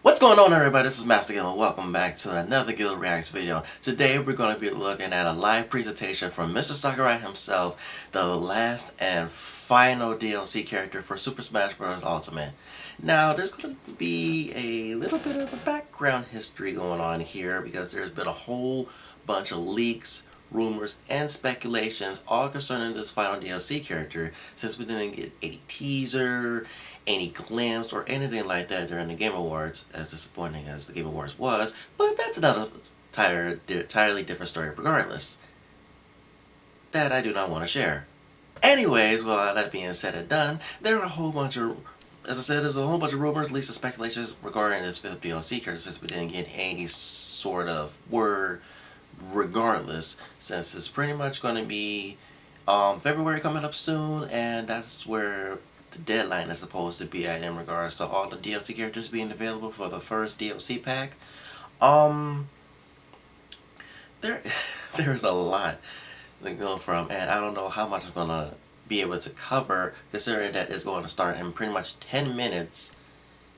What's going on, everybody? This is masterguil and welcome back to another Guil Reacts video. Today we're going to be looking at a live presentation from Mr. Sakurai himself, the last and final DLC character for Super Smash Bros. Ultimate. Now there's going to be a little bit of a background history going on here because there's been a whole bunch of leaks, rumors, and speculations all concerning this final DLC character since we didn't get a teaser, any glimpse, or anything like that during the Game Awards, as disappointing as the Game Awards was, but that's another entirely different story regardless, that I do not want to share. Anyways, well, all that being said and done, there are a whole bunch of, as I said, there's a whole bunch of rumors, leaks, and speculations regarding this fifth DLC character since we didn't get any sort of word regardless, since it's pretty much going to be February coming up soon, and that's where the deadline is supposed to be at in regards to all the DLC characters being available for the first DLC pack. Um, there, there's a lot to go from, and I don't know how much I'm gonna be able to cover, considering that it's going to start in pretty much 10 minutes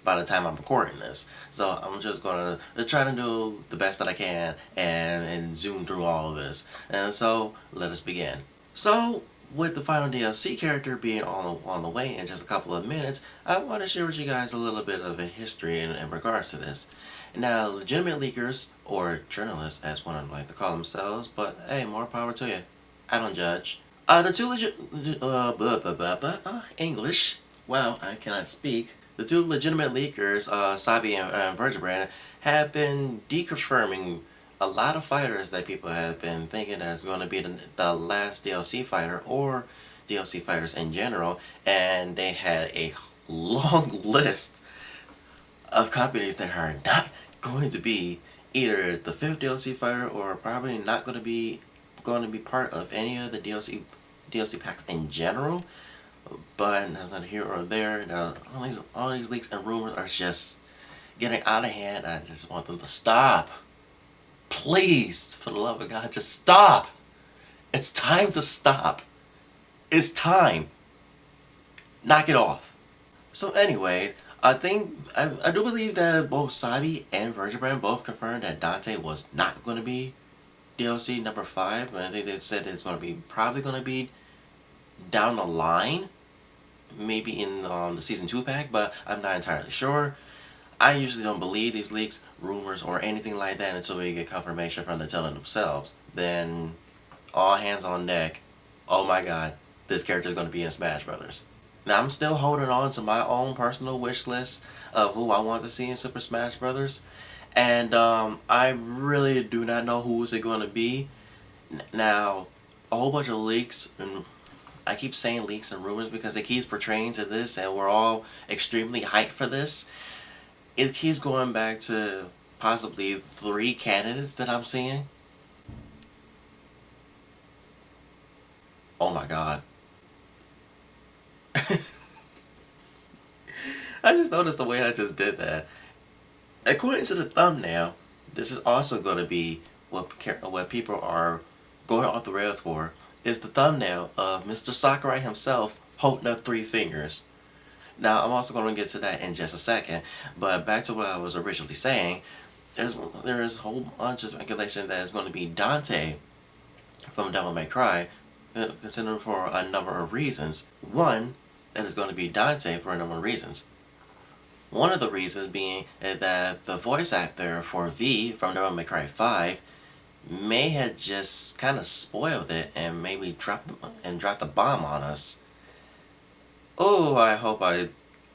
by the time I'm recording this. So I'm just gonna try to do the best that I can and zoom through all of this. And so let us begin. So with the final DLC character being on the way in just a couple of minutes, I want to share with you guys a little bit of a history in regards to this. Now, legitimate leakers, or journalists as one would like to call themselves, but hey, more power to you. I don't judge. The two English. Wow, I cannot speak. The two legitimate leakers, Sabi and Vertebrate, have been deconfirming a lot of fighters that people have been thinking is going to be the last DLC fighter or DLC fighters in general, and they had a long list of companies that are not going to be either the fifth DLC fighter or probably not going to be part of any of the DLC packs in general. But that's not here or there. All these leaks and rumors are just getting out of hand. I just want them to stop. Please, for the love of God, just stop. It's time to stop. It's time. Knock it off. So anyway, I do believe that both Sabi and Vertebrate both confirmed that Dante was not going to be DLC number 5. And I think they said it's going to be probably going to be down the line, maybe in the Season 2 pack, but I'm not entirely sure. I usually don't believe these leaks, rumors, or anything like that until we get confirmation from the teller themselves. Then, all hands on deck. Oh my god, this character is going to be in Smash Brothers. Now, I'm still holding on to my own personal wish list of who I want to see in Super Smash Brothers. And I really do not know who is it going to be. Now, a whole bunch of leaks, and I keep saying leaks and rumors because it keeps portraying to this, and we're all extremely hyped for this. It keeps going back to possibly 3 candidates that I'm seeing. Oh my god. I just noticed the way I just did that. According to the thumbnail, this is also going to be what people are going off the rails for, is the thumbnail of Mr. Sakurai himself holding up 3 fingers. Now, I'm also going to get to that in just a second, but back to what I was originally saying, there is a whole bunch of speculation that it's going to be Dante from Devil May Cry, considering for a number of reasons. One, that is going to be Dante for a number of reasons. One of the reasons being that the voice actor for V from Devil May Cry 5 may have just kind of spoiled it and maybe dropped the bomb on us. Oh, I hope I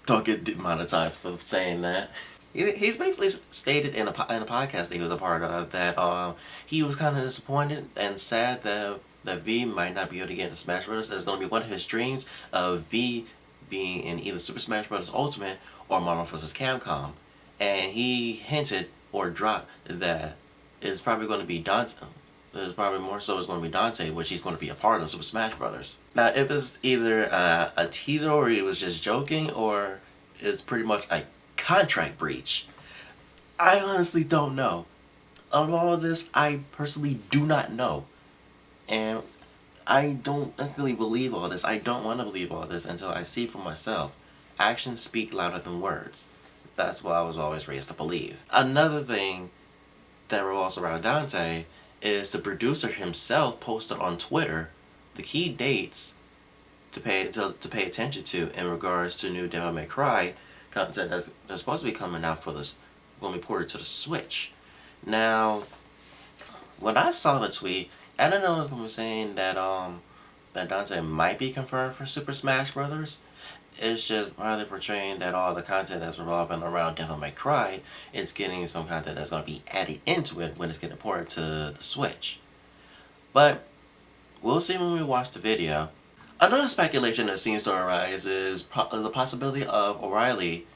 don't get demonetized for saying that. He's basically stated in a podcast that he was a part of that he was kind of disappointed and sad that V might not be able to get into Smash Bros. It's going to be one of his dreams of V being in either Super Smash Bros. Ultimate or Marvel vs. Capcom. And he hinted or dropped that it's probably going to be Dante. There's probably more so it's going to be Dante, which he's going to be a part of Super Smash Brothers. Now, if this is either a teaser or he was just joking, or it's pretty much a contract breach, I honestly don't know. Of all of this, I personally do not know. And I don't actually believe all this. I don't want to believe all this until I see for myself. Actions speak louder than words. That's what I was always raised to believe. Another thing that revolves around Dante is the producer himself posted on Twitter the key dates to pay attention to in regards to new Devil May Cry content that's supposed to be coming out for this, when we port it to the Switch. Now, when I saw the tweet, I don't know if I'm saying that that Dante might be confirmed for Super Smash Brothers. It's just rather portraying that all the content that's revolving around Devil May Cry is getting some content that's going to be added into it when it's getting ported to the Switch. But we'll see when we watch the video. Another speculation that seems to arise is the possibility of O'Reilly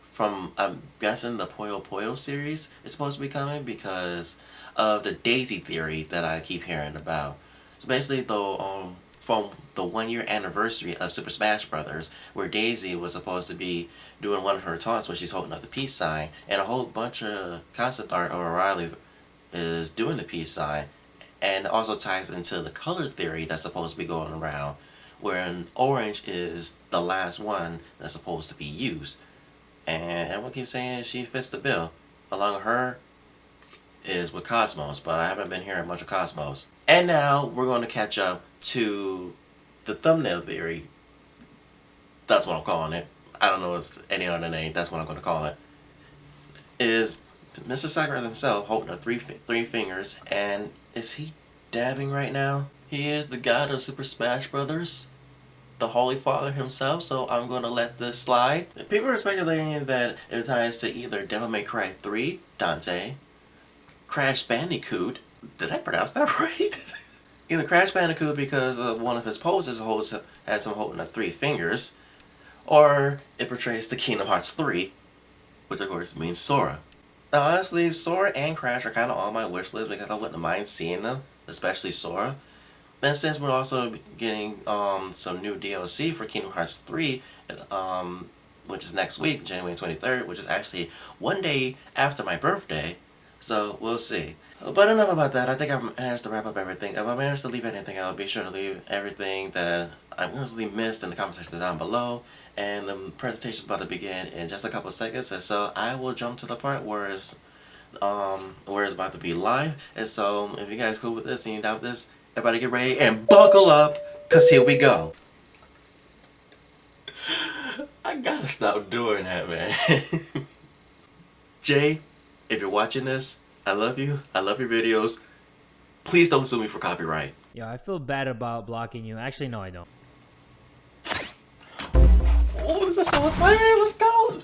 from, I'm guessing, the Puyo Puyo series is supposed to be coming because of the Daisy theory that I keep hearing about. So basically, though, from the 1-year anniversary of Super Smash Brothers, where Daisy was supposed to be doing one of her taunts when she's holding up the peace sign, and a whole bunch of concept art of O'Reilly is doing the peace sign, and it also ties into the color theory that's supposed to be going around, where orange is the last one that's supposed to be used. And everyone keeps saying she fits the bill. Along with her is with Cosmos, but I haven't been hearing much of Cosmos. And now we're going to catch up to the thumbnail theory. That's what I'm calling it. I don't know if it's any other name. That's what I'm going to call it. Is Mr. Sakurai himself holding up three fingers, and is he dabbing right now? He is the god of Super Smash Brothers, the Holy Father himself, so I'm going to let this slide. People are speculating that it ties to either Devil May Cry 3, Dante, Crash Bandicoot, did I pronounce that right? Either Crash Bandicoot because one of his poses has him holding up 3 fingers, or it portrays the Kingdom Hearts 3, which of course means Sora. Now honestly, Sora and Crash are kind of on my wish list because I wouldn't mind seeing them, especially Sora. Then since we're also getting some new DLC for Kingdom Hearts 3, which is next week, January 23rd, which is actually one day after my birthday, so we'll see. But enough about that. I think I've managed to wrap up everything. If I managed to leave anything out, be sure to leave everything that I mostly missed in the comment section down below. And the presentation is about to begin in just a couple of seconds, and so I will jump to the part where it's about to be live. And so if you guys cool with this and you doubt this, everybody get ready and buckle up, cause here we go. I gotta stop doing that, man. Jay, if you're watching this, I love you. I love your videos. Please don't sue me for copyright. Yeah, I feel bad about blocking you. Actually, no, I don't. Oh, this is so exciting. Let's go.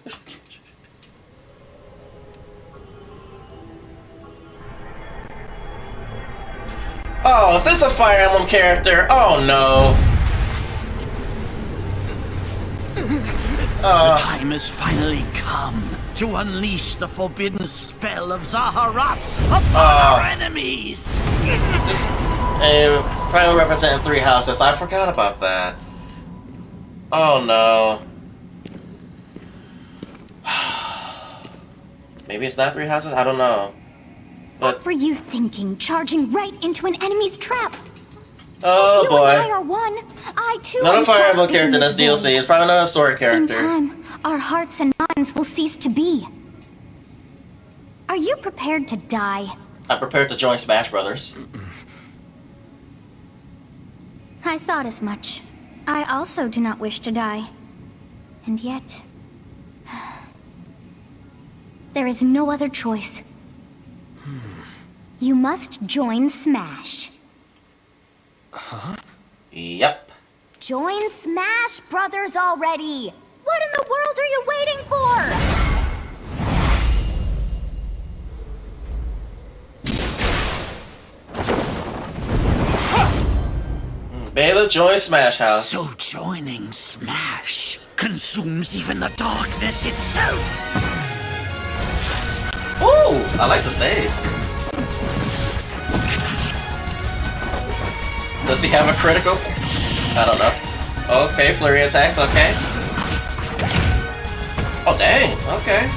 Oh, is this a Fire Emblem character? Oh no. The time has finally come to unleash the forbidden spell of Zaharas upon our enemies! Just probably representing 3 houses. I forgot about that. Oh no. Maybe it's not 3 houses? I don't know. But what were you thinking, charging right into an enemy's trap? oh boy. I are one. I too Not am a Fire trapped Emblem character, within that's this DLC. void. It's probably not a sword In character. time, our hearts and minds will cease to be. Are you prepared to die? I'm prepared to join Smash Brothers. I thought as much. I also do not wish to die. And yet... there is no other choice. You must join Smash. Huh? Yep. Join Smash Brothers already! What in the world are you waiting for? Baylor joins Smash House. So joining Smash consumes even the darkness itself! Ooh, I like the stage. Does he have a critical? I don't know. Okay, flurry attacks, okay. Oh dang, okay.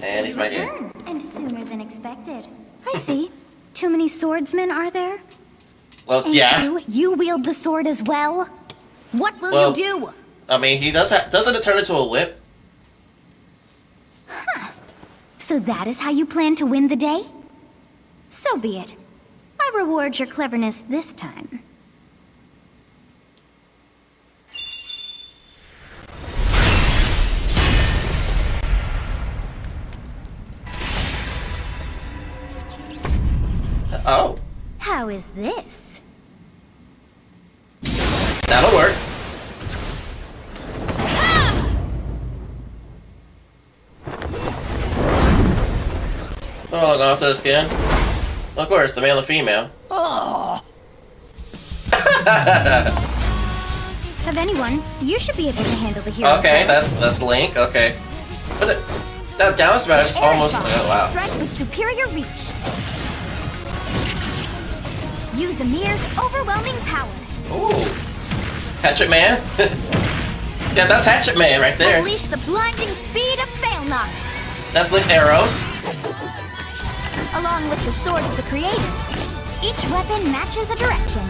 And he's right here. And sooner than expected. I see. Too many swordsmen, are there? Well, And yeah. you wield the sword as well? What will Well, you do? I mean, he doesn't it turn into a whip? So that is how you plan to win the day? So be it. I reward your cleverness this time. Oh, How is this? that'll work. Oh, go after the skin. Of course, the male and female. Of anyone, you should be able to handle the hero. Okay, sword. that's Link. Okay, but that down smash is almost. Air Oh, wow. Strike with superior reach. Use Amir's overwhelming power. Ooh, Hatchet Man. Yeah, that's Hatchet Man right there. Unleash the blinding speed of Failnaught. That's Link's arrows. Along with the sword of the creator. Each weapon matches a direction.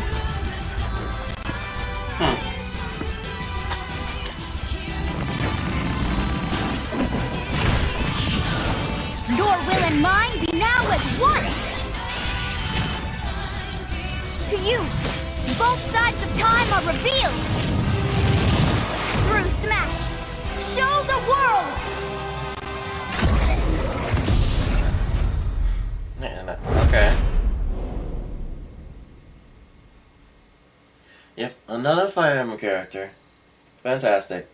Your will and mine be now as one! To you, both sides of time are revealed! Through Smash, show the world! Okay. Yep, another Fire Emblem character. Fantastic.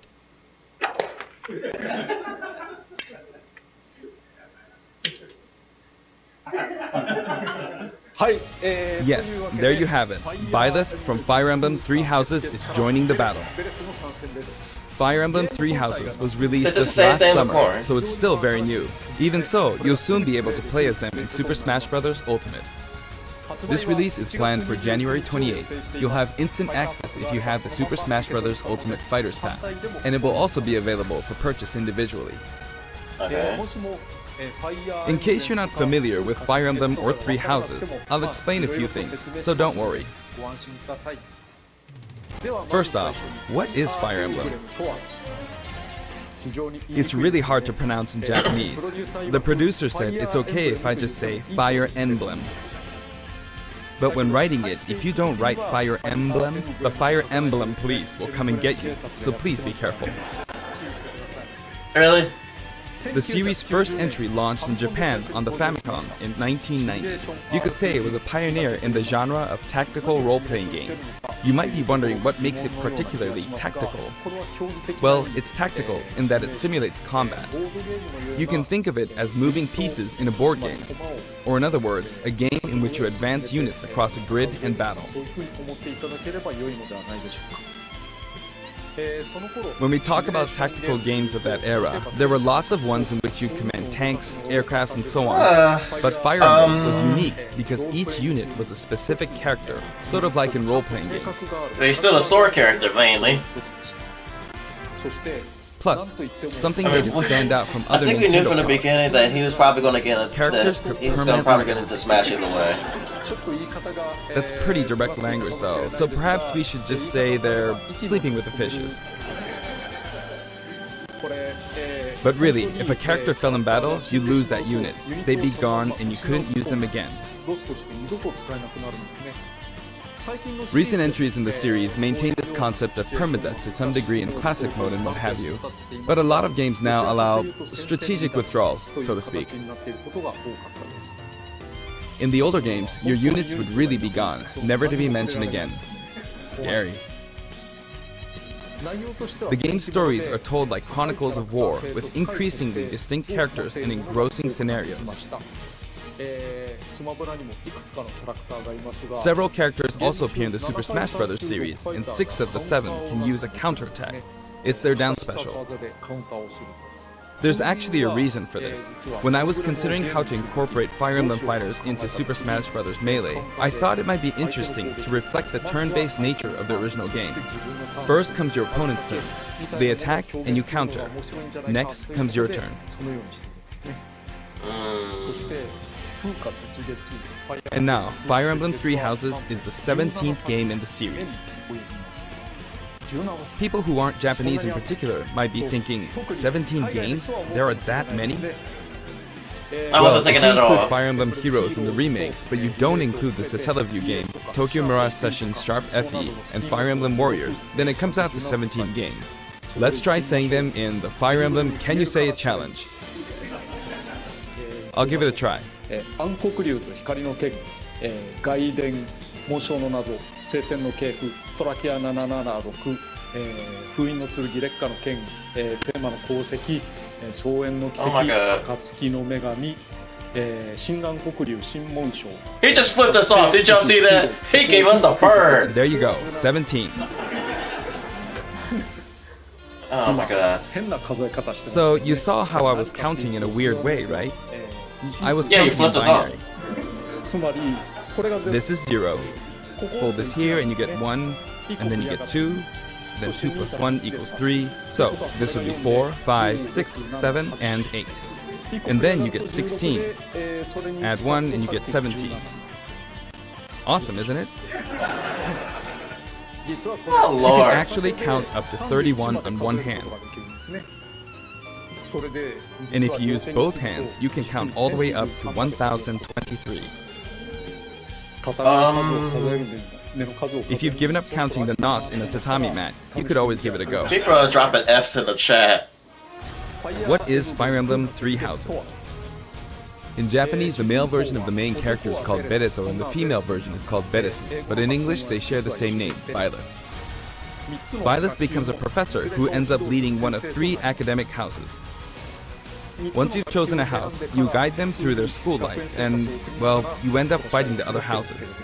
Yes, there you have it. Byleth from Fire Emblem Three Houses is joining the battle. Fire Emblem Three Houses was released It's the just same last thing summer, before. so it's still very new. Even so, you'll soon be able to play as them in Super Smash Bros. Ultimate. This release is planned for January 28th. You'll have instant access if you have the Super Smash Bros. Ultimate Fighters Pass, and it will also be available for purchase individually. Okay. In case you're not familiar with Fire Emblem or Three Houses, I'll explain a few things, so don't worry. First off, what is Fire Emblem? It's really hard to pronounce in Japanese. The producer said it's okay if I just say Fire Emblem. But when writing it, if you don't write Fire Emblem, the Fire Emblem police will come and get you, so please be careful. Really? The series' first entry launched in Japan on the Famicom in 1990. You could say it was a pioneer in the genre of tactical role-playing games. You might be wondering what makes it particularly tactical. Well, it's tactical in that it simulates combat. You can think of it as moving pieces in a board game, or in other words, a game in which you advance units across a grid and battle. When we talk about tactical games of that era, there were lots of ones in which you command tanks, aircrafts, and so on. But Fire Emblem was unique because each unit was a specific character, sort of like in role-playing games. But he's still a sword character mainly. Plus, something made it stand out from I other think we knew Nintendo from the products. beginning that he was probably going to get into Characters could he was gonna probably permanently- get into Smash either way. That's pretty direct language though, so perhaps we should just say they're sleeping with the fishes. But really, if a character fell in battle, you'd lose that unit. They'd be gone and you couldn't use them again. Recent entries in the series maintain this concept of permadeath to some degree in classic mode and what have you, but a lot of games now allow strategic withdrawals, so to speak. In the older games, your units would really be gone, never to be mentioned again. Scary. The game's stories are told like chronicles of war, with increasingly distinct characters and engrossing scenarios. Several characters also appear in the Super Smash Bros. Series, and 6 of the 7 can use a counterattack. It's their down special. There's actually a reason for this. When I was considering how to incorporate Fire Emblem fighters into Super Smash Bros. Melee, I thought it might be interesting to reflect the turn-based nature of the original game. First comes your opponent's turn. They attack and you counter. Next comes your turn. And now, Fire Emblem Three Houses is the 17th game in the series. People who aren't Japanese in particular might be thinking, 17 games? There are that many? I wasn't if thinking you that at include all. Fire Emblem Heroes in the remakes, but you don't include the Satellaview game, Tokyo Mirage Sessions Sharp FE, and Fire Emblem Warriors, then it comes out to 17 games. Let's try saying them in the Fire Emblem Can You Say It challenge. I'll give it a try. 暗黒竜と光の剣、外伝、紋章の謎、聖戦の系譜、トラキア776、封印の剣、烈火の剣、聖魔の功績、草原の奇跡、 Oh my god. 暁の女神、新暗黒竜新紋章。 He just flipped us off. Did y'all see that? He gave us the bird. There you go, 17. Oh my god. 変な数え方してます So you saw how I was counting in a weird way, right? I was Yeah, you counting in flipped us off. binary. つまりこれが全部 This is 0. Fold this here and you get 1, and then you get 2, then 2 plus 1 equals 3. So this would be 4, 5, 6, 7, and 8. And then you get 16. Add 1 and you get 17. Awesome, isn't it? Oh You can lord. actually count up to 31 on one hand. And if you use both hands, you can count all the way up to 1023. If you've given up counting the knots in a tatami mat, you could always give it a go. People are dropping F's in the chat. What is Fire Emblem Three Houses? In Japanese, the male version of the main character is called Bereto and the female version is called Beresu, but in English they share the same name, Byleth. Byleth becomes a professor who ends up leading one of 3 academic houses. Once you've chosen a house, you guide them through their school life and, well, you end up fighting the other houses.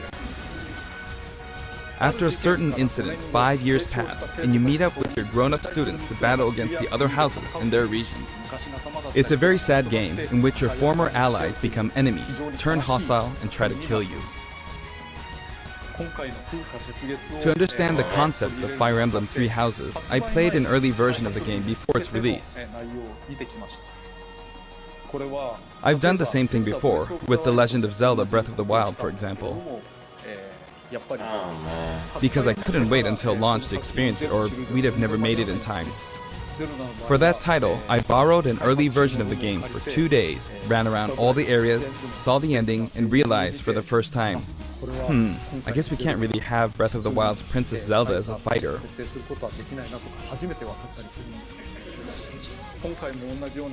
After a certain incident, 5 years pass, and you meet up with your grown-up students to battle against the other houses in their regions. It's a very sad game in which your former allies become enemies, turn hostile, and try to kill you. To understand the concept of Fire Emblem Three Houses, I played an early version of the game before its release. I've done the same thing before, with The Legend of Zelda Breath of the Wild, for example. Oh man. Because I couldn't wait until launch to experience it, or we'd have never made it in time. For that title, I borrowed an early version of the game for 2 days, ran around all the areas, saw the ending, and realized for the first time, I guess we can't really have Breath of the Wild's Princess Zelda as a fighter.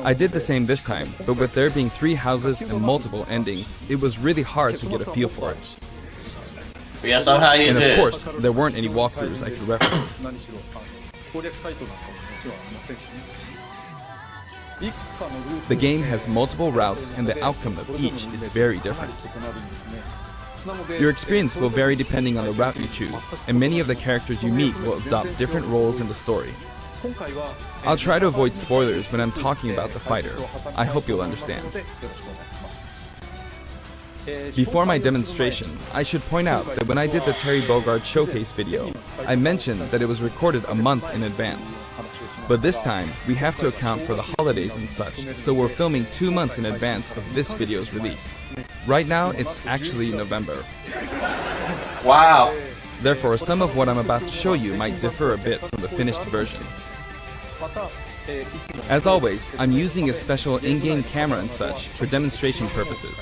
I did the same this time, but with there being 3 houses and multiple endings, it was really hard to get a feel for it. Yeah, somehow you And of did. course, there weren't any walkthroughs I could reference. The game has multiple routes and the outcome of each is very different. Your experience will vary depending on the route you choose, and many of the characters you meet will adopt different roles in the story. I'll try to avoid spoilers when I'm talking about the fighter. I hope you'll understand. Before my demonstration, I should point out that when I did the Terry Bogard showcase video, I mentioned that it was recorded a month in advance. But this time, we have to account for the holidays and such, so we're filming 2 months in advance of this video's release. Right now, it's actually November. Wow. Therefore, some of what I'm about to show you might differ a bit from the finished version. As always, I'm using a special in-game camera and such for demonstration purposes.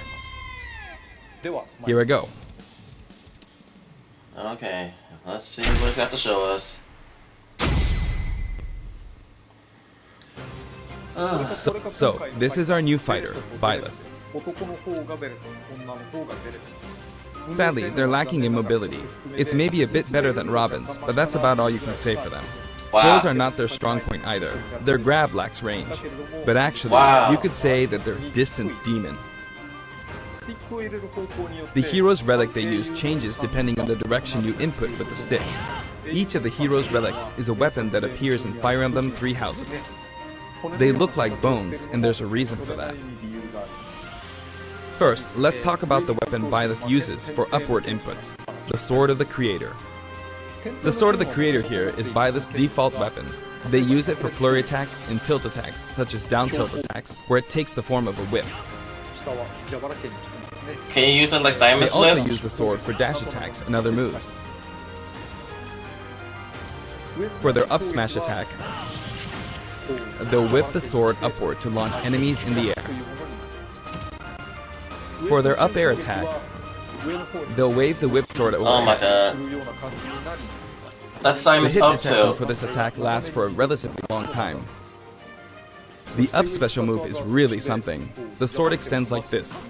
Here I go. Okay, let's see what it's got to show us. So, this is our new fighter, Byleth. Sadly, they're lacking in mobility. It's maybe a bit better than Robin's, but that's about all you can say for them. Wow. Throws are not their strong point either. Their grab lacks range. But actually, Wow. you could say that they're distance demon. The hero's relic they use changes depending on the direction you input with the stick. Each of the hero's relics is a weapon that appears in Fire Emblem Three Houses. They look like bones, and there's a reason for that. First, let's talk about the weapon Byleth uses for upward inputs, the Sword of the Creator. The Sword of the Creator here is Byleth's default weapon. They use it for flurry attacks and tilt attacks, such as down tilt attacks, where it takes the form of a whip. Can you use it like They Simon's also whip? use the sword for dash attacks and other moves. For their up smash attack, they'll whip the sword upward to launch enemies in the air. For their up air attack, they'll wave the whip sword Oh my overhead. god. That's The Simon's hit up detection tilt. for this attack lasts for a relatively long time. The up special move is really something. The sword extends like this,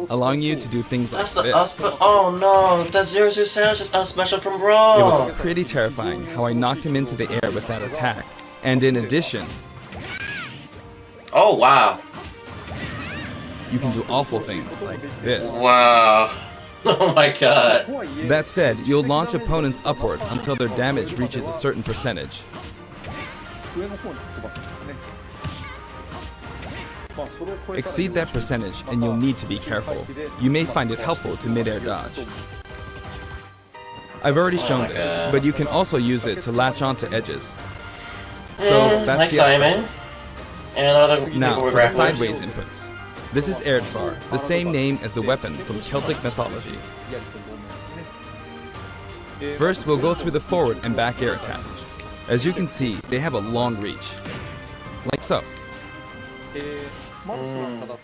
allowing you to do things like That's the this. oh no, that 0-0 sounds just up special from It Brawl. was pretty terrifying how I knocked him into the air with that attack. And in addition, Oh wow. you can do awful things like this. Wow. Oh my god. That said, you'll launch opponents upward until their damage reaches a certain percentage. Exceed that percentage and you'll need to be careful. You may find it helpful to mid-air dodge. I've already shown this, but you can also use it to latch onto edges. So Like that's the up special. Simon. And other people Now, with for the grapplers. sideways inputs. This is Erdvar, the same name as the weapon from Celtic mythology. First, we'll go through the forward and back air attacks. As you can see, they have a long reach. Like so.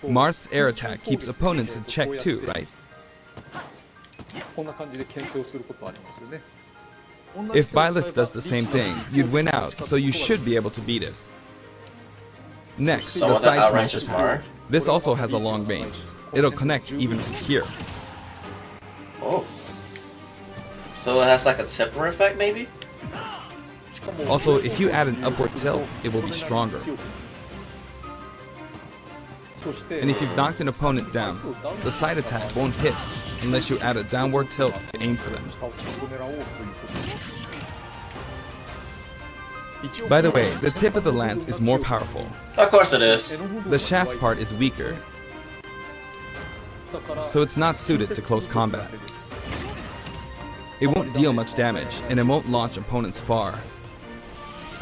Marth's air attack keeps opponents in check too, right? If Byleth does the same thing, you'd win out, so you should be able to beat it. Next, the Someone that side smash outranges attack. Mar. This also has a long range. It'll connect even from here. Oh. So it has like a temper effect maybe? Also, if you add an upward tilt, it will be stronger. And if you've knocked an opponent down, the side attack won't hit unless you add a downward tilt to aim for them. By the way, the tip of the lance is more powerful. Of course it is. The shaft part is weaker, so it's not suited to close combat. It won't deal much damage, and it won't launch opponents far.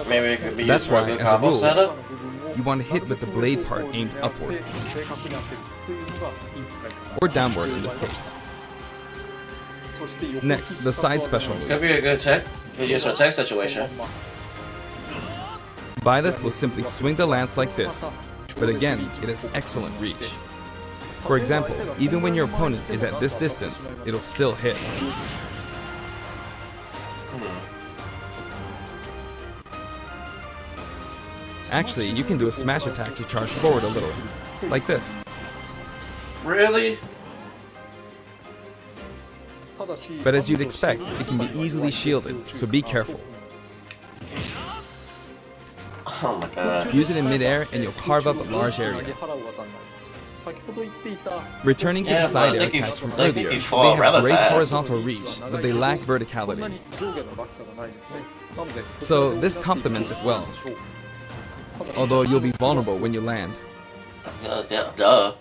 Maybe it could be That's used for a why, good as a combo rule, setup. you want to hit with the blade part aimed upward, or downward in this case. Next, the side special Could move. be a good tech. Could use for a tech situation. Byleth will simply swing the lance like this, but again, it has excellent reach. For example, even when your opponent is at this distance, it'll still hit. Actually, you can do a smash attack to charge forward a little, like this. Really? But as you'd expect, it can be easily shielded, so be careful. Oh my god. Use it in midair and you'll carve up a large area. Returning to the Yeah, side but air they can- attacks from they earlier, can fall they have rather great fast. horizontal reach, but they lack verticality. So this complements it well, although you'll be vulnerable when you land. Yeah, duh.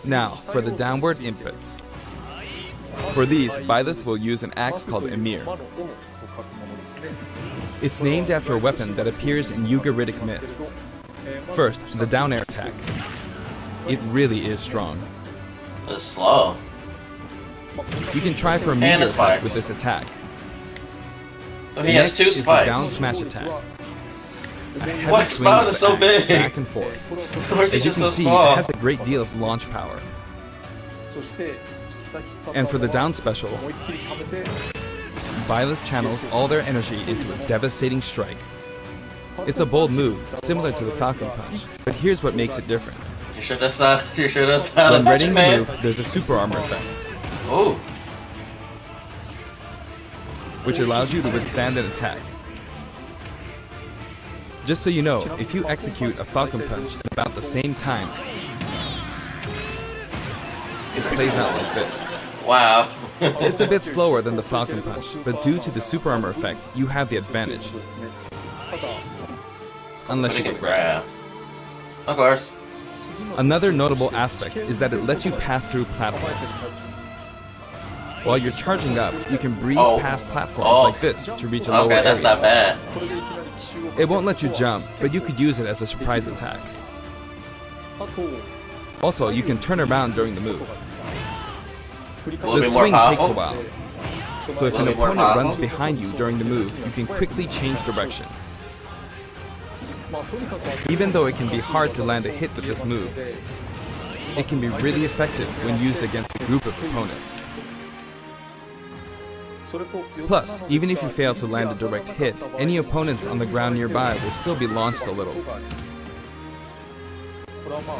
Now, for the downward inputs. For these, Byleth will use an axe called Emir. It's named after a weapon that appears in Ugaritic myth. First, the down air attack. It really is strong. It's slow. You can try for a And meteor the effect spikes. with this attack. So he has Next two is the down spikes. smash attack. A heavy What? swing Spikes with are the so axe, big. back and forth. Where's he As you just can so see, small? it has a great deal of launch power. And for the down special, Byleth channels all their energy into a devastating strike. It's a bold move, similar to the Falcon Punch, but here's what makes it different. You should have started. You should have started. When readying the man. move, there's a super armor effect, Ooh. which allows you to withstand an attack. Just so you know, if you execute a Falcon Punch at about the same time, it plays out like this. Wow. It's a bit slower than the Falcon Punch, but due to the super armor effect, you have the advantage. Unless But you it can get grabbed. grab. Of course. Another notable aspect is that it lets you pass through platforms. While you're charging up, you can breeze Oh. past platforms Oh. like this to reach a lower Okay, that's area. not bad. It won't let you jump, but you could use it as a surprise attack. Also, you can turn around during the move. A little The bit more swing takes a powerful. while, so if A an little bit more opponent runs powerful. behind you during the move, you can quickly change direction. Even though it can be hard to land a hit with this move, it can be really effective when used against a group of opponents. Plus, even if you fail to land a direct hit, any opponents on the ground nearby will still be launched a little.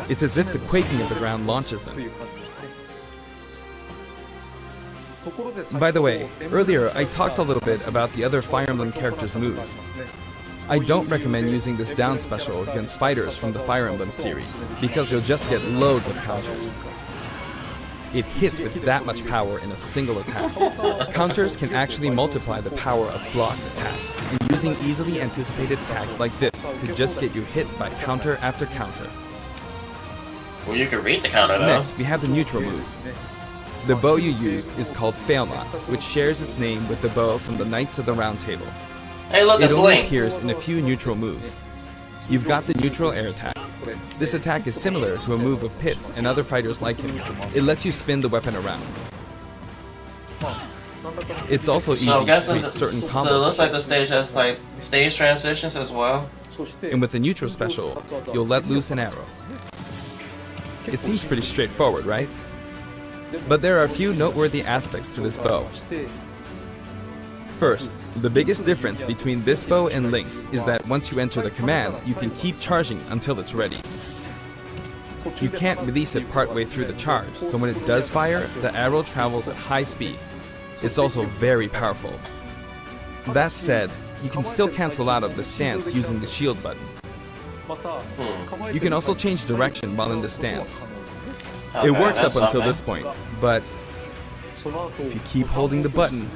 It's as if the quaking of the ground launches them. By the way, earlier I talked a little bit about the other Fire Emblem characters' moves. I don't recommend using this down special against fighters from the Fire Emblem series, because you'll just get loads of counters. It hits with that much power in a single attack. Counters can actually multiply the power of blocked attacks, and using easily anticipated attacks like this could just get you hit by counter after counter. Well, you can read the counter though. Next, we have the neutral moves. The bow you use is called Failnaught, which shares its name with the bow from the Knights of the Round Table. Hey, look, It it's only Link. appears in a few neutral moves. You've got the neutral air attack. This attack is similar to a move of Pit's and other fighters like him. It lets you spin the weapon around. It's also easy So I'm to guessing create certain so it looks combos. like the stage has like stage transitions as well. And with the neutral special, you'll let loose an arrow. It seems pretty straightforward, right? But there are a few noteworthy aspects to this bow. First, the biggest difference between this bow and Link's is that once you enter the command, you can keep charging until it's ready. You can't release it partway through the charge, so when it does fire, the arrow travels at high speed. It's also very powerful. That said, you can still cancel out of the stance using the shield button. You can also change direction while in the stance. It Okay, works up that's until something. this point, but if you keep holding the button,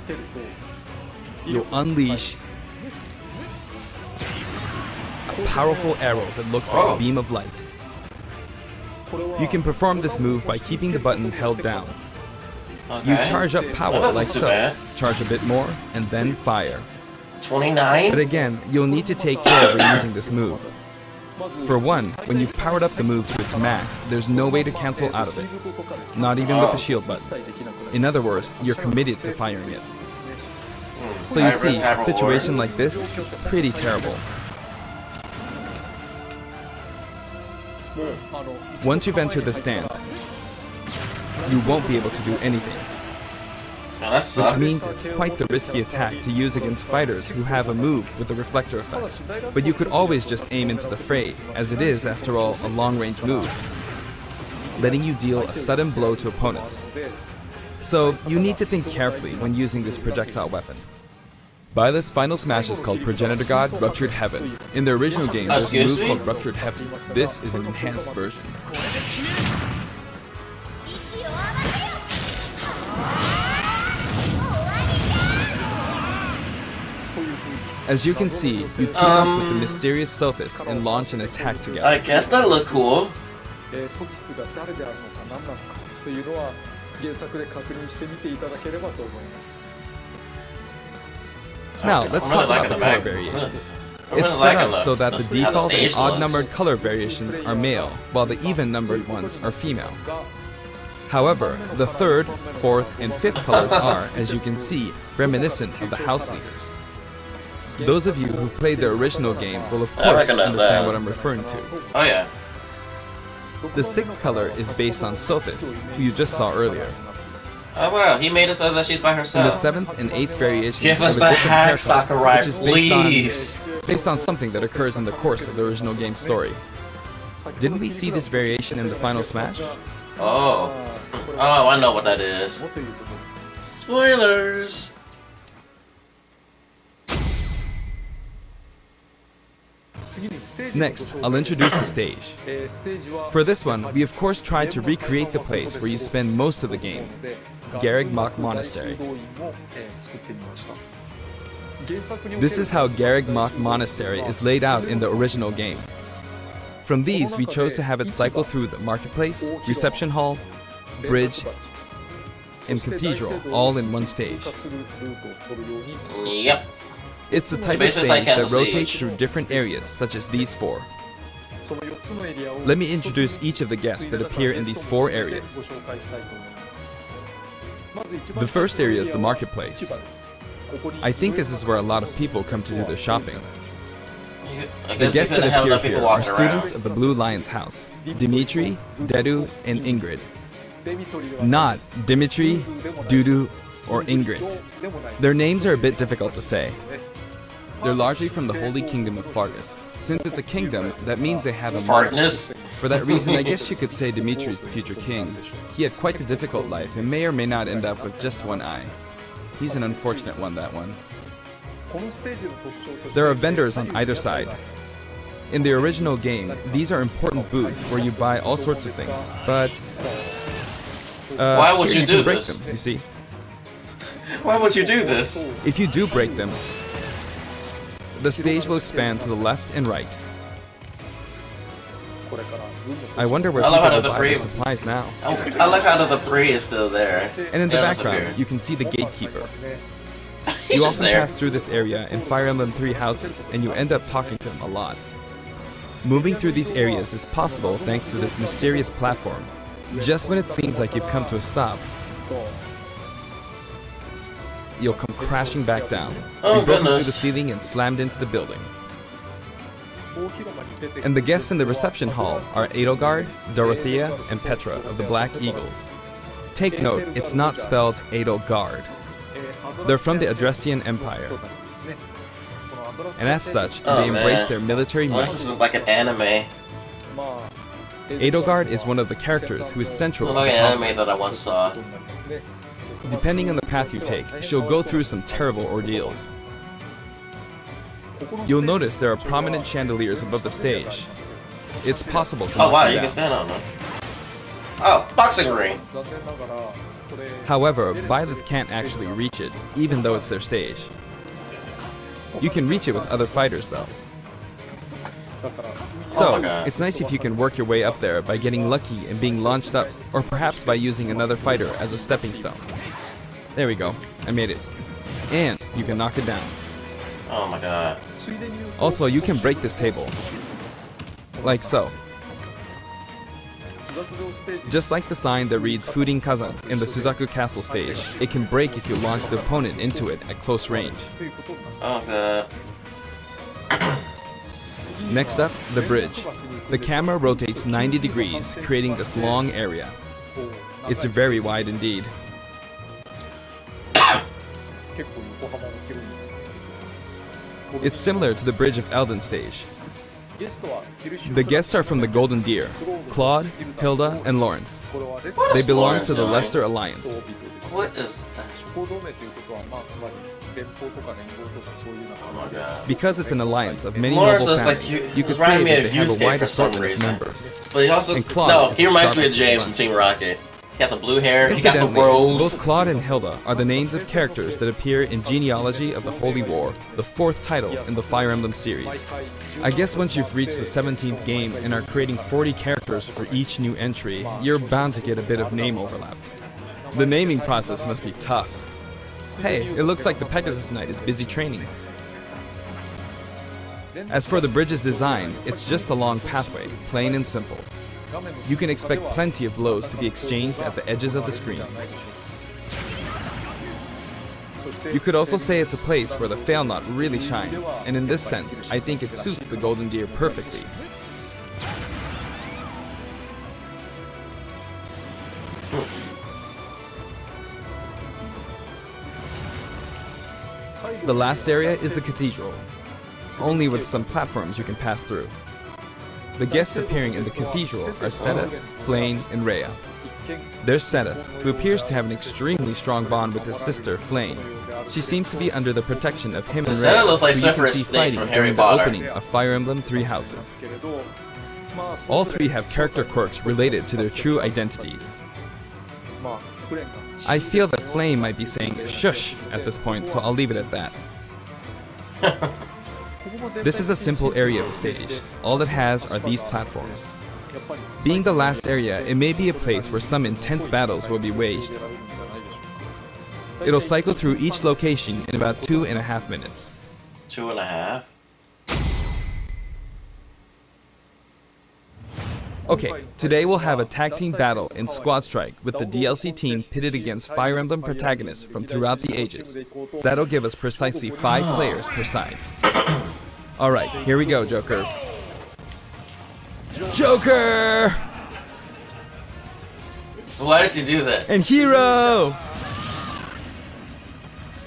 you'll unleash a powerful arrow that looks like Oh. a beam of light. You can perform this move by keeping the button held down. You Okay. charge up That power doesn't like too so, bad. charge a bit more, and then fire. 29? But again, you'll need to take care when using this move. For one, when you've powered up the move to its max, there's no way to cancel out of it. Not even with the shield button. In other words, you're committed to firing it. So you High see, risk, high a situation like this is pretty terrible. Once you've entered the stance, you won't be able to do anything, Oh, that sucks. which means it's quite the risky attack to use against fighters who have a move with a reflector effect. But you could always just aim into the fray, as it is, after all, a long-range move, letting you deal a sudden blow to opponents. So you need to think carefully when using this projectile weapon. Byleth's final smash is called Progenitor God Ruptured Heaven. In the original game, there's a Excuse move me? called Ruptured Heaven. This is an enhanced version. As you can see, you team up with the mysterious Sothis and launch an attack together. I guess that looked cool. ソティスが誰であるのか何なのかというのは原作で確認してみていただければと思います Now, Okay, let's I'm really talk about liking the the color back. variations. I'm really It's set liking up so that the how default and stage odd-numbered looks. color variations are male, while the even-numbered ones are female. However, the third, fourth, and fifth colors are, as you can see, reminiscent of the house leaders. Those of you who played the original game will of I course recognize understand that. what I'm referring to. Oh yeah. The sixth color is based on Sothis, who you just saw earlier. Oh wow, he made it so that she's by And the herself. seventh and eighth variations Give have us a the different hack, hair color, Sakurai, which is please. based on something that occurs in the course of the original game's story. Didn't we see this variation in the final smash? Oh. Oh, I know what that is. Spoilers. Next, I'll introduce the stage. For this one, we of course tried to recreate the place where you spend most of the game, Garreg Mach Monastery. This is how Garreg Mach Monastery is laid out in the original game. From these, we chose to have it cycle through the marketplace, reception hall, bridge, and cathedral all in one stage. Yep. It's the type of basically like stage that Castle rotates Siege. through different areas, such as these four. Let me introduce each of the guests that appear in these four areas. The first area is the marketplace. I think this is where a lot of people come to do their shopping. I The guess guests you that couldn't have appear enough people here are walking students around. of the Blue Lion's house, Dimitri, Dedu, and Ingrid. Not Dimitri, Dudu, or Ingrid. Their names are a bit difficult to say. They're largely from the Holy Kingdom of Fargus. Since it's a kingdom, that means they have a monarch. Fartness. For that reason, I guess you could say Dimitri is the future king. He had quite a difficult life and may or may not end up with just one eye. He's an unfortunate one, that one. There are vendors on either side. In the original game, these are important booths where you buy all sorts of things, but... Why would here you can do break this? them, you see? Why would you do this? If you do break them, the stage will expand to the left and right. I wonder where I love people how will the buy their brave- supplies now. I like how the debris is still there. And in the Yeah, background, disappeared. you can see the gatekeeper. He's You just often there. pass through this area in Fire Emblem 3 houses, and you end up talking to him a lot. Moving through these areas is possible thanks to this mysterious platform. Just when it seems like you've come to a stop, you'll come crashing back down. Oh, Be broken through the goodness. ceiling and slammed into the building. And the guests in the reception hall are Edelgard, Dorothea, and Petra of the Black Eagles. Take note, it's not spelled Edelgard. They're from the Adressian Empire, and as such, Oh, they embrace man. their military Unless might. this is like an anime. Edelgard is one of the characters who is central to Like the an conflict. anime that I once saw. Depending on the path you take, she'll go through some terrible ordeals. You'll notice there are prominent chandeliers above the stage. It's possible to Oh knock wow, them you down. can stand on them. Oh, boxing ring. However, Byleth can't actually reach it, even though it's their stage. You can reach it with other fighters, though. So, Oh my God. it's nice if you can work your way up there by getting lucky and being launched up, or perhaps by using another fighter as a stepping stone. There we go, I made it. And you can knock it down. Oh my god. Also, you can break this table. Like so. Just like the sign that reads Furin Kazan in the Suzaku Castle stage, it can break if you launch the opponent into it at close range. Oh god. Next up, the bridge. The camera rotates 90 degrees, creating this long area. It's very wide indeed. It's similar to the Bridge of Elden stage. The guests are from the Golden Deer, Claude, Hilda, and Lawrence. What They is belong Lawrence to the doing? Lester Alliance. What is? Oh my god. Because it's an alliance of many Lawrence noble looks like families, you you could remind say me that of they have a Yusuke wide for some assortment of reason. members. But he also And Claude no, is he the reminds me of sharpest James of from the Team Rocket. He got the blue hair, he got the Incidentally, rose. both Claude and Hilda are the names of characters that appear in Genealogy of the Holy War, the 4th title in the Fire Emblem series. I guess once you've reached the 17th game and are creating 40 characters for each new entry, you're bound to get a bit of name overlap. The naming process must be tough. Hey, it looks like the Pegasus Knight is busy training. As for the bridge's design, it's just a long pathway, plain and simple. You can expect plenty of blows to be exchanged at the edges of the screen. You could also say it's a place where the fail knot really shines, and in this sense, I think it suits the Golden Deer perfectly. The last area is the cathedral, only with some platforms you can pass through. The guests appearing in the cathedral are Sedith, Flame, and Rhea. There's Sedith, who appears to have an extremely strong bond with his sister, Flame. She seems to be under the protection of him and Sedith Rhea, looks like who you can Severus see Snape fighting from Harry during the Potter. opening of Fire Emblem 3 Houses. All three have character quirks related to their true identities. I feel that Flame might be saying shush at this point, so I'll leave it at that. This is a simple area of the stage. All it has are these platforms. Being the last area, it may be a place where some intense battles will be waged. It'll cycle through each location in about 2.5 minutes. 2.5. Okay, today we'll have a tag team battle in Squad Strike with the DLC team pitted against Fire Emblem protagonists from throughout the ages. That'll give us precisely 5 players per side. Alright, here we go, Joker. Joker! Why did you do that? And Hero!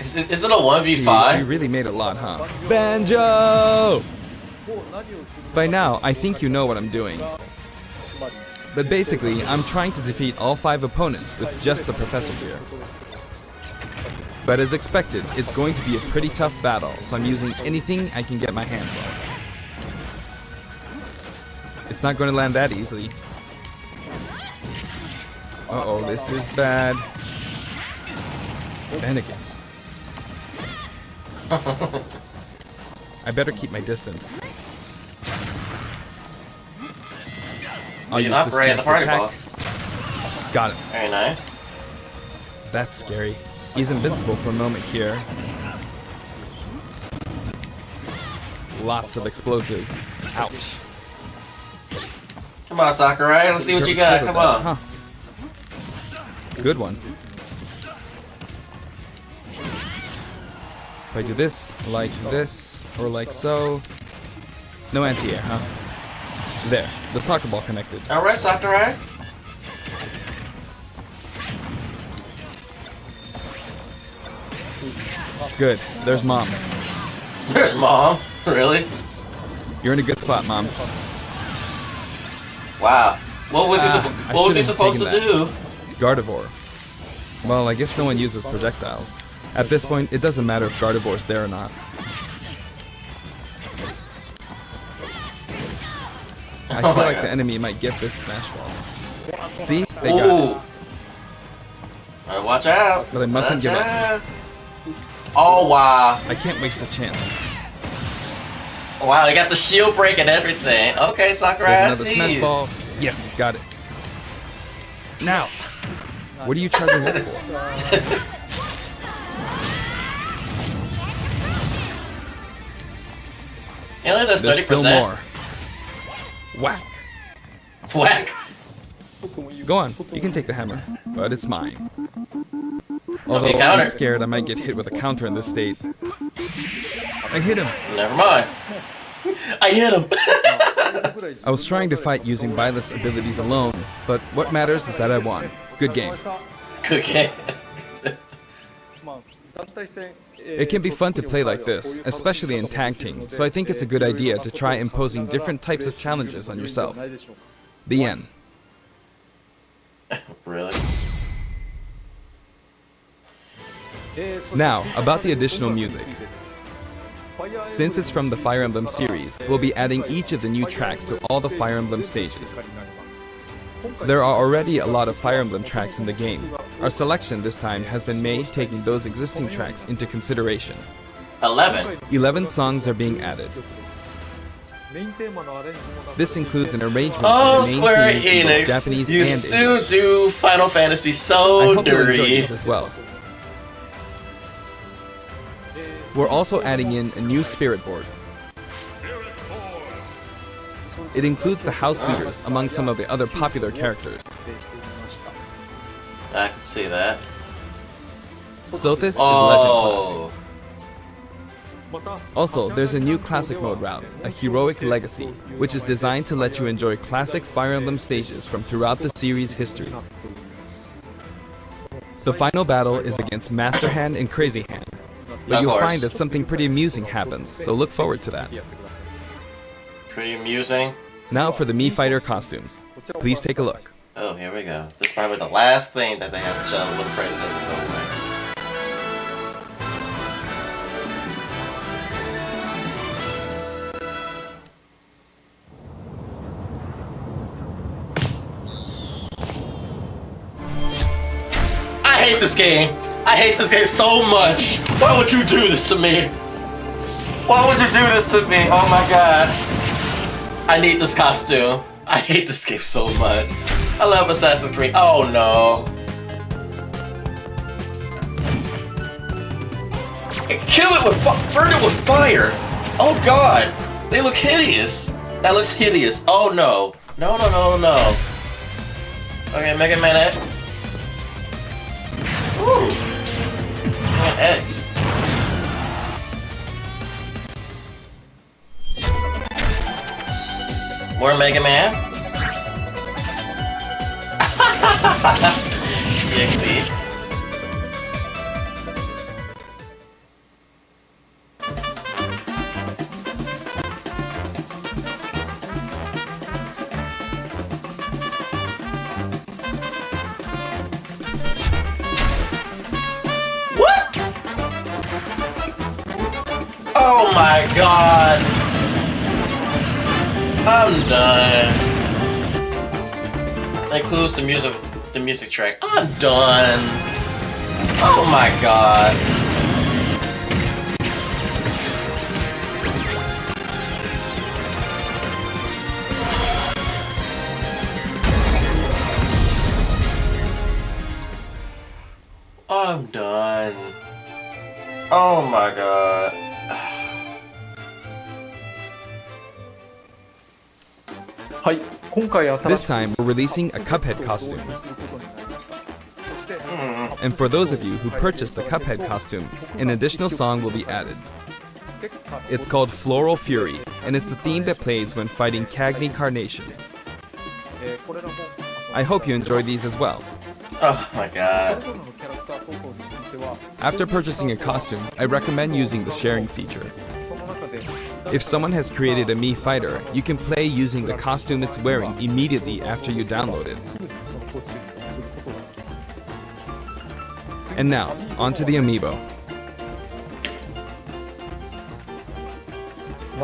Is it a 1v5? You really made a lot, huh? Banjo! By now, I think you know what I'm doing. But basically, I'm trying to defeat all 5 opponents with just the Professor gear. But as expected, it's going to be a pretty tough battle, so I'm using anything I can get my hands on. It's not going to land that easily. Uh-oh, this is bad. Shenanigans. I better keep my distance. I'll use this operate chance the to party attack. ball. Got it. Very nice. That's scary. He's invincible for a moment here. Lots of explosives. Ouch. Come on, Sakurai. Let's see what you got. Come on. Huh. Good one. If I do this, or like so. No anti-air, huh? There, the soccer ball connected. Alright, Sakurai. Good, there's Mom. There's Mom. Really? You're in a good spot, Mom. Wow. What was he shouldn't have supposed to taken do? Gardevoir. Well, I guess no one uses projectiles. At this point, it doesn't matter if Gardevoir's there or not. I feel like the enemy might get this Smash Ball. See? They got it. Alright, watch out. But I mustn't give up. up. Oh, wow. I can't waste this chance. Wow, you got the shield break and everything. Okay, Sakurai, I There's another see Smash you. Ball. Yes, got it. Now, what are you charging up for? He only does 30%. There's still more. Whack. Whack. Go on, you can take the hammer, but it's mine. Although Okay, counter. I'm scared I might get hit with a counter in this state. I hit him. Never mind. I hit him. I was trying to fight using Byleth's abilities alone, but what matters is that I won. Good game. Good game. It can be fun to play like this, especially in tag team, so I think it's a good idea to try imposing different types of challenges on yourself. The end. Really? Now, about the additional music. Since it's from the Fire Emblem series, we'll be adding each of the new tracks to all the Fire Emblem stages. There are already a lot of Fire Emblem tracks in the game. Our selection this time has been made taking those existing tracks into consideration. 11. 11 songs are being added. This includes an arrangement Oh, of the main Square themes in both Enix, Japanese you and still English. do Final Fantasy I so hope you'll enjoy dirty. these as well. We're also adding in a new spirit board. It includes the house leaders among some of the other popular characters. I can see that. Sothis is Legend Oh. Quest. Also, there's a new classic mode route, a heroic legacy, which is designed to let you enjoy classic Fire Emblem stages from throughout the series' history. The final battle is against Master Hand and Crazy Hand, but Of you'll course. find that something pretty amusing happens, so look forward to that. Pretty amusing. Now for the Mii Fighter costumes. Please take a look. Oh, here we go. This is probably the last thing that they have to show with the presentation's over. I hate this game. I hate this game so much. Why would you do this to me? Why would you do this to me? Oh my god. I need this costume. I hate this game so much. I love Assassin's Creed. Oh no. Kill it with burn it with fire. Oh god. They look hideous. That looks hideous. Oh no. No, no, no, no. Okay, Mega Man X. Ooh. Mega Man X. More Mega Man. EXE. What? Oh my god. I'm done. That includes the music track. I'm done. Oh my god. I'm done. Oh my god. This time, we're releasing a Cuphead costume. And for those of you who purchased the Cuphead costume, an additional song will be added. It's called Floral Fury, and it's the theme that plays when fighting Cagney Carnation. I hope you enjoy these as well. Oh my god. After purchasing a costume, I recommend using the sharing feature. If someone has created a Mii fighter, you can play using the costume it's wearing immediately after you download it. And now, onto the amiibo.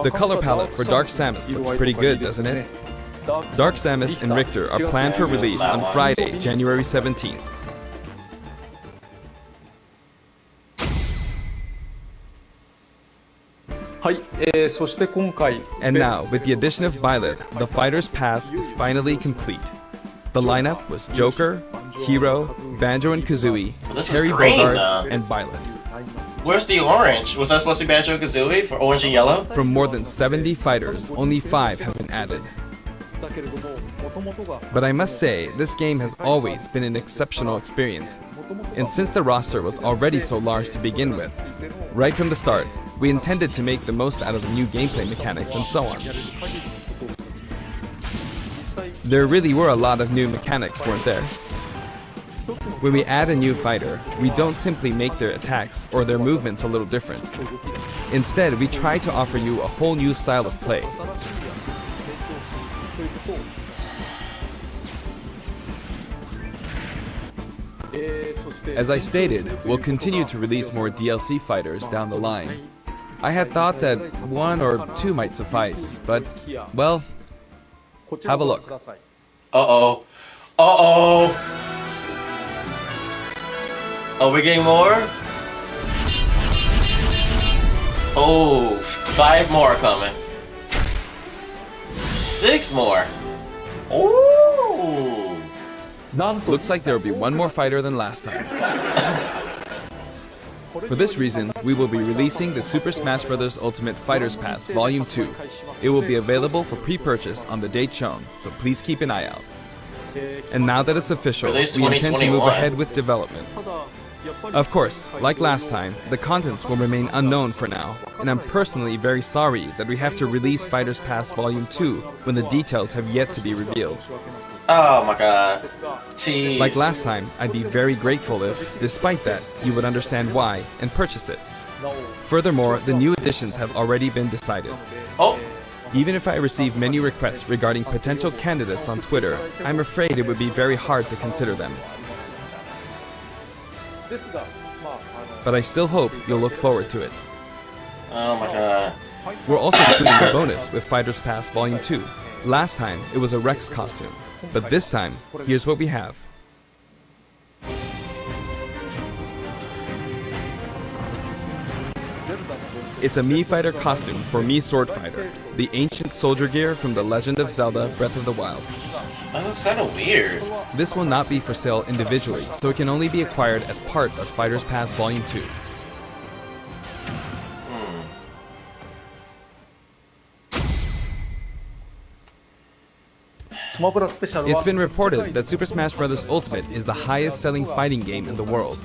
The color palette for Dark Samus looks pretty good, doesn't it? Dark Samus and Richter are planned for release on Friday, January 17th. And now, with the addition of Byleth, the Fighter's Pass is finally complete. The lineup was Joker, Hero, Banjo and Kazooie, This is Terry green, Bogard, though. and Byleth. Where's the orange? Was that supposed to be Banjo-Kazooie for orange and yellow? From more than 70 fighters, only 5 have been added. But I must say, this game has always been an exceptional experience. And since the roster was already so large to begin with, right from the start, we intended to make the most out of the new gameplay mechanics and so on. There really were a lot of new mechanics, weren't there? When we add a new fighter, we don't simply make their attacks or their movements a little different. Instead, we try to offer you a whole new style of play. As I stated, we'll continue to release more DLC fighters down the line. I had thought that 1 or 2 might suffice, but, well, have a look. Uh-oh. Uh-oh. Are we getting more? Oh, 5 more coming. 6 more. Ooh. Looks like there will be 1 more fighter than last time. For this reason, we will be releasing the Super Smash Bros. Ultimate Fighters Pass Volume 2. It will be available for pre-purchase on the date shown, so please keep an eye out. And now that it's official, we Release intend to move 2021. ahead with development. Of course, like last time, the contents will remain unknown for now, and I'm personally very sorry that we have to release Fighters Pass Volume 2 when the details have yet to be revealed. Oh my god. Tease. Like last time, I'd be very grateful if, despite that, you would understand why and purchase it. Furthermore, the new additions have already been decided. Oh. Even if I receive many requests regarding potential candidates on Twitter, I'm afraid it would be very hard to consider them. But I still hope you'll look forward to it. Oh my god. We're also including a bonus with Fighters Pass Volume 2. Last time, it was a Rex costume. But this time, here's what we have. It's a Mii Fighter costume for Mii Sword Fighter, the ancient soldier gear from The Legend of Zelda Breath of the Wild. That looks kind of weird. This will not be for sale individually, so it can only be acquired as part of Fighters Pass Volume 2. It's been reported that Super Smash Bros. Ultimate is the highest-selling fighting game in the world.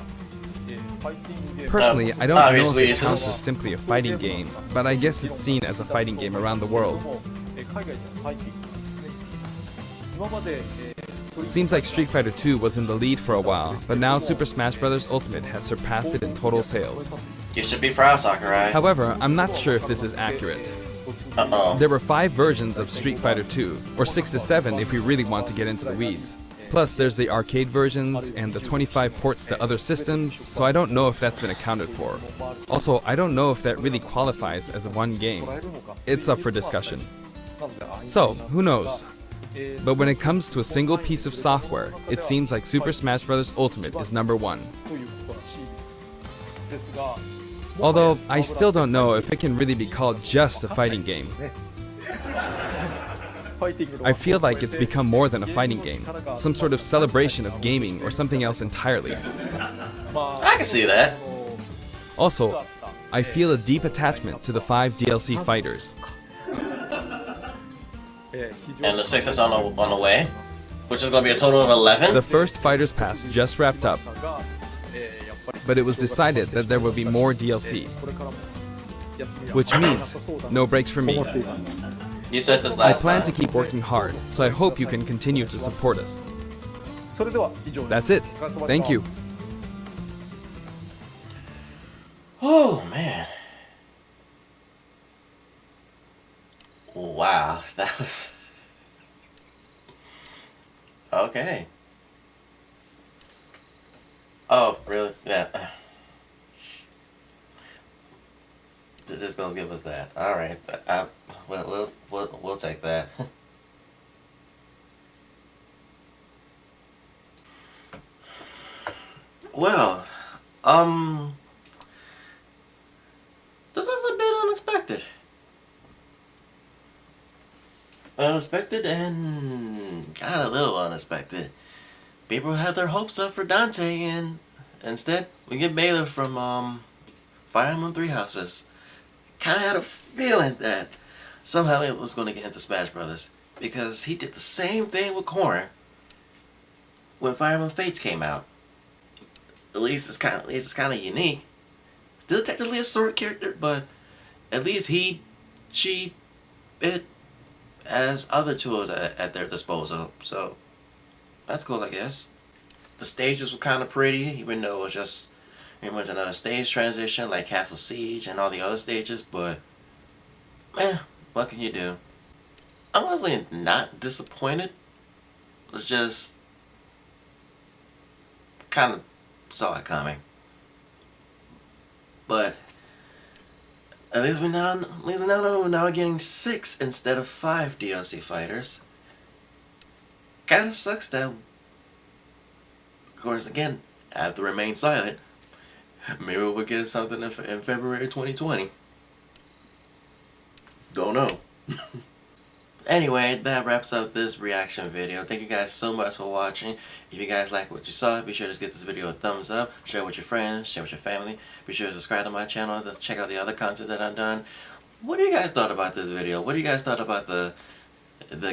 Personally, I don't know if Obviously, it it's counts as simply a fighting game, but I guess it's seen as a fighting game around the world. Seems like Street Fighter 2 was in the lead for a while, but now Super Smash Bros. Ultimate has surpassed it in total sales. You should be proud, Sakurai. However, I'm not sure if this is accurate. Uh-oh. There were 5 versions of Street Fighter 2, or 6 to 7 if we really want to get into the weeds. Plus, there's the arcade versions and the 25 ports to other systems, so I don't know if that's been accounted for. Also, I don't know if that really qualifies as one game. It's up for discussion. So, who knows? But when it comes to a single piece of software, it seems like Super Smash Bros. Ultimate is number 1. Although, I still don't know if it can really be called just a fighting game. I feel like it's become more than a fighting game, some sort of celebration of gaming or something else entirely. I can see that. Also, I feel a deep attachment to the 5 DLC fighters. And the 6 is on the way, which is going to be a total of 11. The first Fighters Pass just wrapped up, but it was decided that there would be more DLC, which means no breaks for me. You said this I last plan time. to keep working hard, so I hope you can continue to support us. That's it. Thank you. Oh, man. Wow, that was... Okay. Oh, really? Yeah. They're just gonna give us that. All right. We'll take that. Well, this was a bit unexpected. Unexpected and got a little unexpected. People had their hopes up for Dante, and instead we get Baylor from Fire Emblem Three Houses. Kind of had a feeling that somehow it was going to get into Smash Brothers because he did the same thing with Corrin when Fire Emblem Fates came out. At least it's kind of unique. Still technically a sword character, but at least it has other tools at their disposal. So that's cool, I guess. The stages were kind of pretty, even though it was just pretty much another stage transition like Castle Siege and all the other stages, but what can you do? I'm honestly not disappointed. It was just kind of saw it coming. But at least we're now getting 6 instead of 5 DLC fighters. Kinda sucks that, of course, again, I have to remain silent. Maybe we'll get something in February 2020. Don't know. Anyway, that wraps up this reaction video. Thank you guys so much for watching. If you guys like what you saw, be sure to give this video a thumbs up, share it with your friends, share it with your family. Be sure to subscribe to my channel to check out the other content that I've done. What do you guys thought about this video? What do you guys thought about the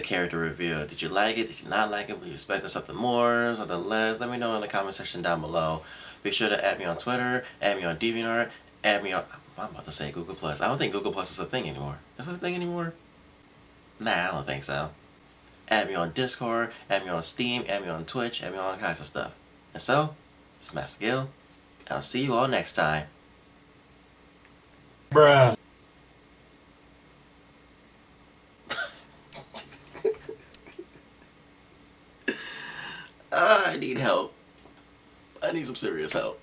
character review? Did you like it? Did you not like it? Were you expecting something more, something less? Let me know in the comment section down below. Be sure to add me on Twitter, add me on DeviantArt, add me on... I'm about to say Google+. I don't think Google+ is a thing anymore. Is it a thing anymore? Nah, I don't think so. Add me on Discord, add me on Steam, add me on Twitch, add me on all kinds of stuff. And so, it's Master Guil, and I'll see you all next time. Bruh. I need help. I need some serious help.